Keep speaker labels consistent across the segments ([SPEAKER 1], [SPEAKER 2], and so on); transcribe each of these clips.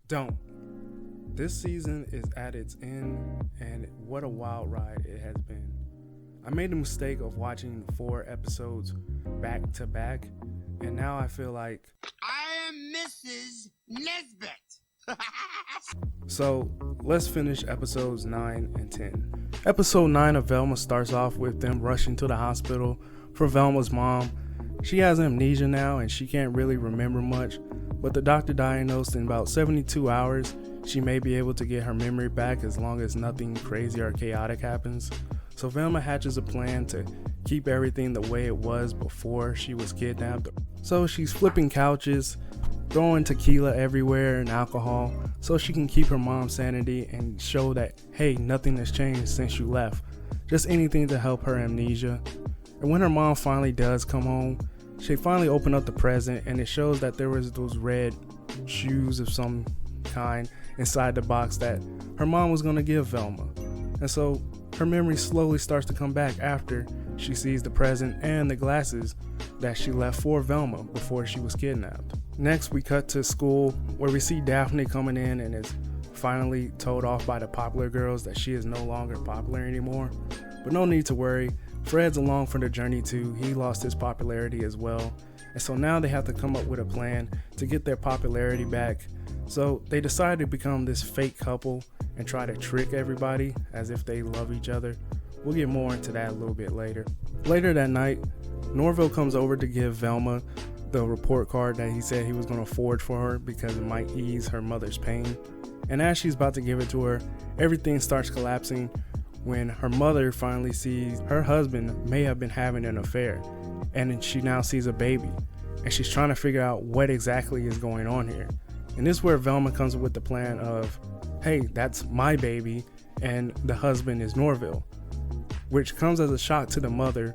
[SPEAKER 1] don't. This season is at its end, and what a wild ride it has been. I made the mistake of watching 4 episodes back to back, and now I feel like
[SPEAKER 2] I am Mrs. Nesbit.
[SPEAKER 1] So let's finish episodes 9 and 10. Episode 9 of Velma starts off with them rushing to the hospital for Velma's mom. She has amnesia now and she can't really remember much, but the doctor diagnosed in about 72 hours she may be able to get her memory back as long as nothing crazy or chaotic happens. So Velma hatches a plan to keep everything the way it was before she was kidnapped. So she's flipping couches, throwing tequila everywhere and alcohol so she can keep her mom's sanity and show that, hey, nothing has changed since you left. Just anything to help her amnesia. And when her mom finally does come home, she finally opened up the present and it shows that there was those red shoes of some kind inside the box that her mom was going to give Velma. And so her memory slowly starts to come back after she sees the present and the glasses that she left for Velma before she was kidnapped. Next, we cut to school where we see Daphne coming in and is finally told off by the popular girls that she is no longer popular anymore. But no need to worry, Fred's along for the journey too. He lost his popularity as well. And so now they have to come up with a plan to get their popularity back. So they decide to become this fake couple and try to trick everybody as if they love each other. We'll get more into that a little bit later. Later that night, Norville comes over to give Velma the report card that he said he was going to forge for her because it might ease her mother's pain. And as she's about to give it to her, everything starts collapsing when her mother finally sees her husband may have been having an affair, and she now sees a baby, and she's trying to figure out what exactly is going on here. And this is where Velma comes up with the plan of, hey, that's my baby, and the husband is Norville, which comes as a shock to the mother,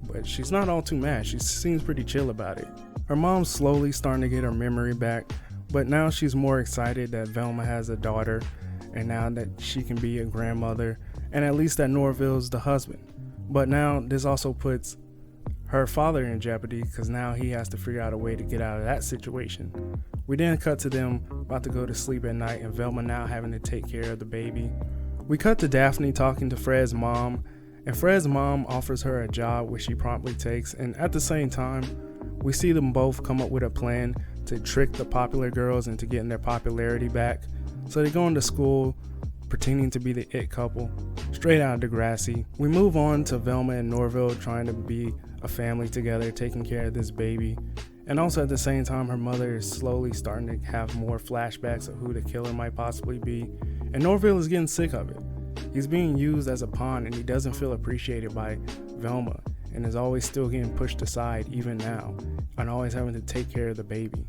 [SPEAKER 1] but she's not all too mad. She seems pretty chill about it. Her mom's slowly starting to get her memory back, but now she's more excited that Velma has a daughter, and now that she can be a grandmother, and at least that Norville's the husband. But now this also puts her father in jeopardy because now he has to figure out a way to get out of that situation. We then cut to them about to go to sleep at night and Velma now having to take care of the baby. We cut to Daphne talking to Fred's mom, and Fred's mom offers her a job which she promptly takes, and at the same time we see them both come up with a plan to trick the popular girls into getting their popularity back. So they go into school pretending to be the it couple, straight out of Degrassi. We move on to Velma and Norville trying to be a family together, taking care of this baby. And also at the same time, her mother is slowly starting to have more flashbacks of who the killer might possibly be. And Norville is getting sick of it. He's being used as a pawn and he doesn't feel appreciated by Velma and is always still getting pushed aside even now and always having to take care of the baby.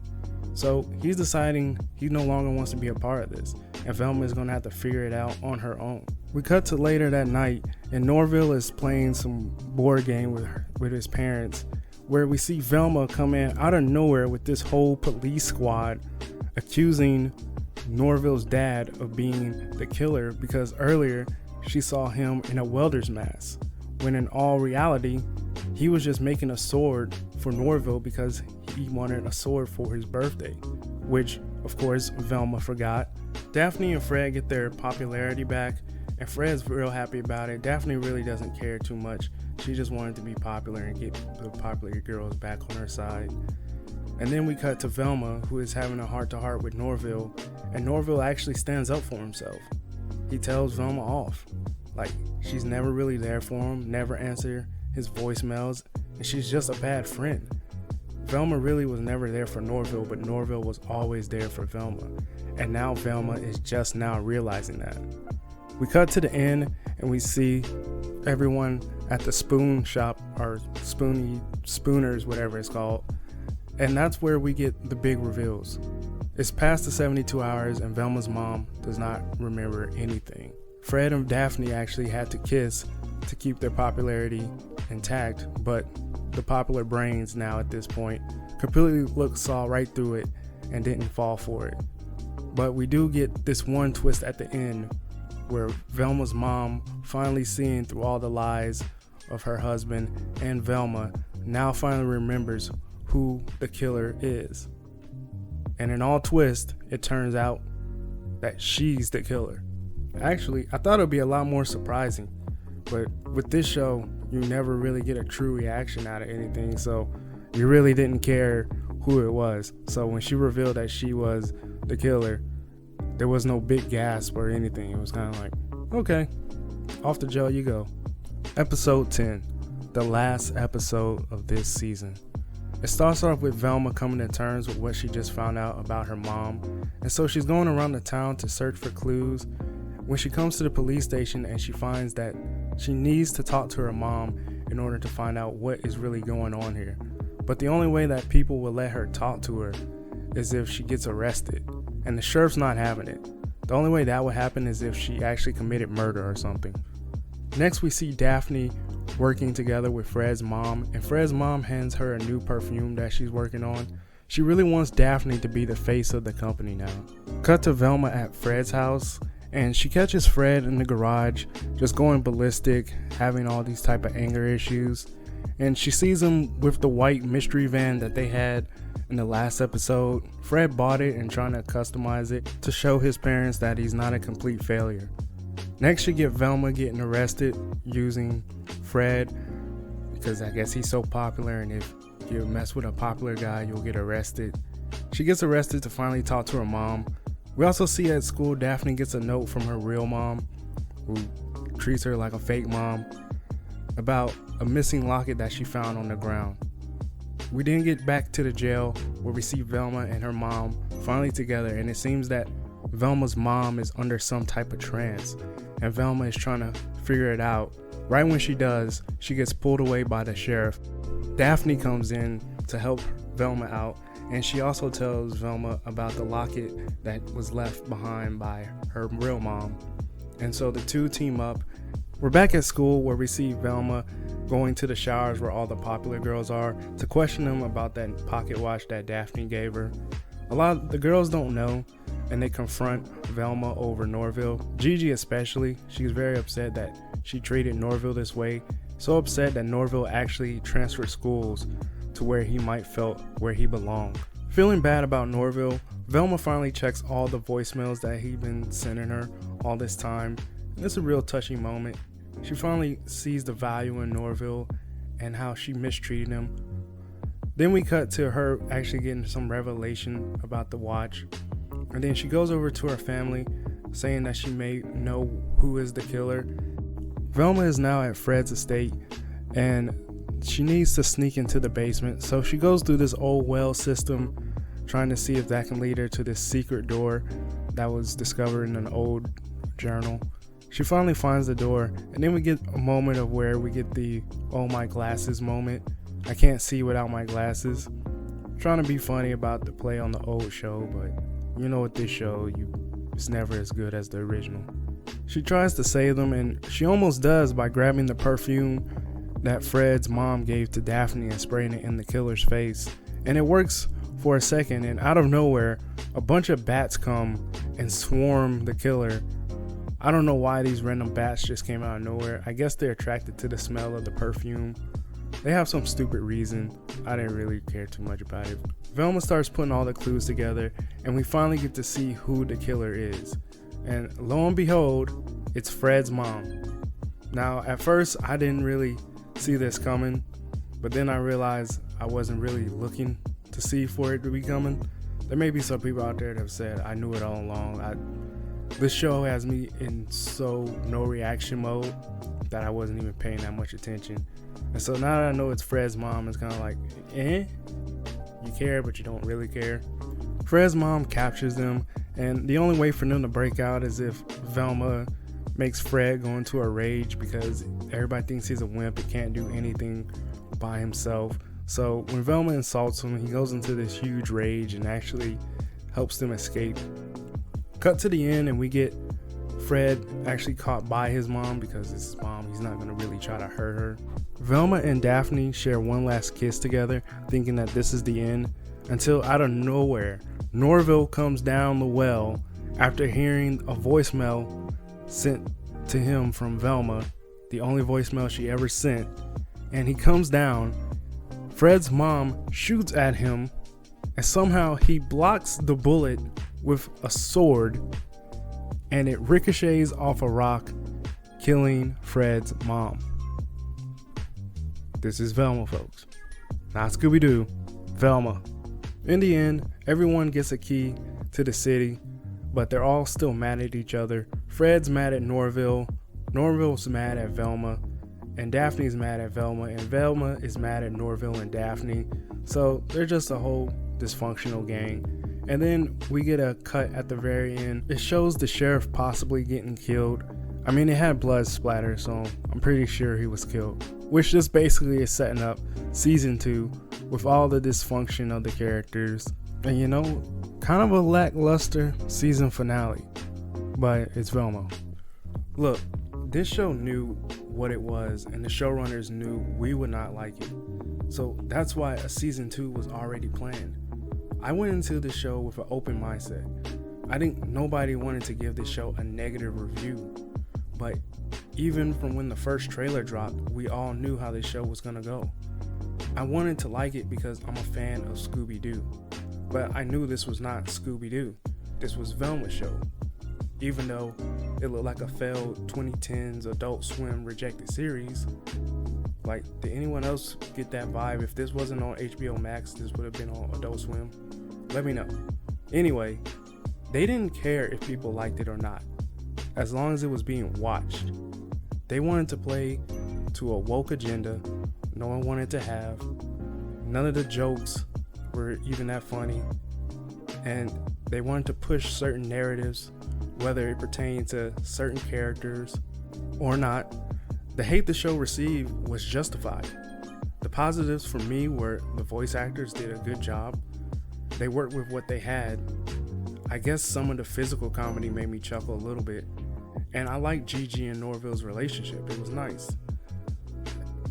[SPEAKER 1] So he's deciding he no longer wants to be a part of this, and Velma is going to have to figure it out on her own. We cut to later that night, and Norville is playing some board game with his parents, where we see Velma come in out of nowhere with this whole police squad accusing Norville's dad of being the killer because earlier she saw him in a welder's mask, when in all reality, he was just making a sword for Norville because he wanted a sword for his birthday, which of course Velma forgot. Daphne and Fred get their popularity back and Fred's real happy about it. Daphne really doesn't care too much. She just wanted to be popular and get the popular girls back on her side. And then we cut to Velma, who is having a heart-to-heart with Norville, and Norville actually stands up for himself. He tells Velma off. Like, she's never really there for him, never answer his voicemails, and she's just a bad friend. Velma really was never there for Norville, but Norville was always there for Velma. And now Velma is just now realizing that. We cut to the end and we see everyone at the spoon shop, or Spooners, whatever it's called. And that's where we get the big reveals. It's past the 72 hours and Velma's mom does not remember anything. Fred and Daphne actually had to kiss to keep their popularity intact, but the popular brains now at this point completely saw right through it and didn't fall for it. But we do get this one twist at the end where Velma's mom, finally seeing through all the lies of her husband and Velma, now finally remembers who the killer is. And in all twist, it turns out that she's the killer. Actually, I thought it would be a lot more surprising, but with this show, you never really get a true reaction out of anything, so you really didn't care who it was. So when she revealed that she was the killer, there was no big gasp or anything. It was kind of like, okay, off the jail you go. Episode 10, the last episode of this season. It starts off with Velma coming to terms with what she just found out about her mom, and so she's going around the town to search for clues. When she comes to the police station and she finds that she needs to talk to her mom in order to find out what is really going on here. But the only way that people will let her talk to her is if she gets arrested, and the sheriff's not having it. The only way that would happen is if she actually committed murder or something. Next we see Daphne working together with Fred's mom, and Fred's mom hands her a new perfume that she's working on. She really wants Daphne to be the face of the company now. Cut to Velma at Fred's house, and she catches Fred in the garage just going ballistic, having all these type of anger issues, and she sees him with the white mystery van that they had in the last episode. Fred bought it and trying to customize it to show his parents that he's not a complete failure. Next you get Velma getting arrested using Fred, because I guess he's so popular, and if you mess with a popular guy you'll get arrested. She gets arrested to finally talk to her mom. We also see at school Daphne gets a note from her real mom, who treats her like a fake mom, about a missing locket that she found on the ground. We then get back to the jail where we see Velma and her mom finally together, and it seems that Velma's mom is under some type of trance, and Velma is trying to figure it out. Right when she does, she gets pulled away by the sheriff. Daphne comes in to help Velma out, and she also tells Velma about the locket that was left behind by her real mom. And so the two team up. We're back at school where we see Velma going to the showers where all the popular girls are to question them about that pocket watch that Daphne gave her. A lot of the girls don't know, and they confront Velma over Norville. Gigi especially, she's very upset that she treated Norville this way. So upset that Norville actually transferred schools to where he might felt where he belonged. Feeling bad about Norville, Velma finally checks all the voicemails that he'd been sending her all this time. And it's a real touching moment. She finally sees the value in Norville and how she mistreated him. Then we cut to her actually getting some revelation about the watch. And then she goes over to her family saying that she may know who is the killer. Velma is now at Fred's estate and she needs to sneak into the basement, so she goes through this old well system trying to see if that can lead her to this secret door that was discovered in an old journal. She finally finds the door, and then we get a moment of where we get the oh my glasses moment. I can't see without my glasses. I'm trying to be funny about the play on the old show, but you know with this show, it's never as good as the original. She tries to save them, and she almost does by grabbing the perfume that Fred's mom gave to Daphne and spraying it in the killer's face. And it works for a second, and out of nowhere, a bunch of bats come and swarm the killer. I don't know why these random bats just came out of nowhere. I guess they're attracted to the smell of the perfume. They have some stupid reason. I didn't really care too much about it. Velma starts putting all the clues together, and we finally get to see who the killer is. And lo and behold, it's Fred's mom. Now, at first, I didn't really see this coming, but then I realized I wasn't really looking to see for it to be coming. There may be some people out there that have said I knew it all along. This show has me in so no reaction mode that I wasn't even paying that much attention. And so now that I know it's Fred's mom, it's kind of like, you care, but you don't really care. Fred's mom captures them, and the only way for them to break out is if Velma makes Fred go into a rage because everybody thinks he's a wimp and can't do anything by himself. So when Velma insults him, he goes into this huge rage and actually helps them escape. Cut to the end, and we get Fred actually caught by his mom because it's his mom. He's not going to really try to hurt her. Velma and Daphne share one last kiss together, thinking that this is the end, until out of nowhere, Norville comes down the well after hearing a voicemail sent to him from Velma, the only voicemail she ever sent, and he comes down. Fred's mom shoots at him, and somehow he blocks the bullet with a sword and it ricochets off a rock, killing Fred's mom. This is Velma, folks. Not Scooby-Doo, Velma. In the end, everyone gets a key to the city, but they're all still mad at each other. Fred's mad at Norville, Norville's mad at Velma, and Daphne's mad at Velma, and Velma is mad at Norville and Daphne. So they're just a whole dysfunctional gang. And then we get a cut at the very end. It shows the sheriff possibly getting killed. I mean, it had blood splatter, so I'm pretty sure he was killed. Which just basically is setting up season 2 with all the dysfunction of the characters. And you know, kind of a lackluster season finale. But it's Velma. Look, this show knew what it was, and the showrunners knew we would not like it. So that's why a season 2 was already planned. I went into the show with an open mindset. I think nobody wanted to give this show a negative review. But even from when the first trailer dropped, we all knew how this show was gonna go. I wanted to like it because I'm a fan of Scooby-Doo. But I knew this was not Scooby-Doo. This was Velma's show. Even though it looked like a failed 2010s Adult Swim rejected series. Like, did anyone else get that vibe? If this wasn't on HBO Max, this would have been on Adult Swim. Let me know. Anyway, they didn't care if people liked it or not, as long as it was being watched. They wanted to play to a woke agenda no one wanted to have. None of the jokes were even that funny. And they wanted to push certain narratives, whether it pertained to certain characters or not. The hate the show received was justified. The positives for me were the voice actors did a good job. They worked with what they had. I guess some of the physical comedy made me chuckle a little bit. And I liked Gigi and Norville's relationship. It was nice.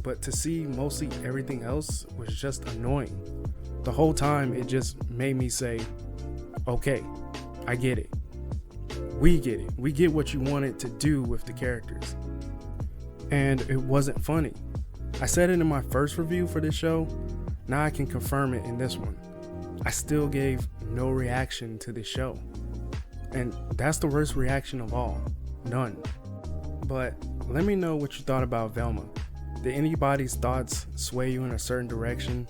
[SPEAKER 1] But to see mostly everything else was just annoying. The whole time it just made me say, okay, I get it. We get it. We get what you wanted to do with the characters. And it wasn't funny. I said it in my first review for this show. Now I can confirm it in this one. I still gave no reaction to this show. And that's the worst reaction of all. None. But let me know what you thought about Velma. Did anybody's thoughts sway you in a certain direction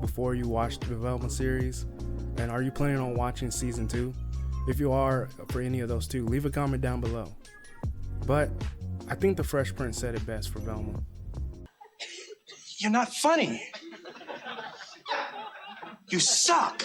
[SPEAKER 1] before you watched the Velma series? And are you planning on watching season 2? If you are, for any of those two, leave a comment down below. But I think the Fresh Prince said it best for Velma.
[SPEAKER 2] You're not funny. You suck.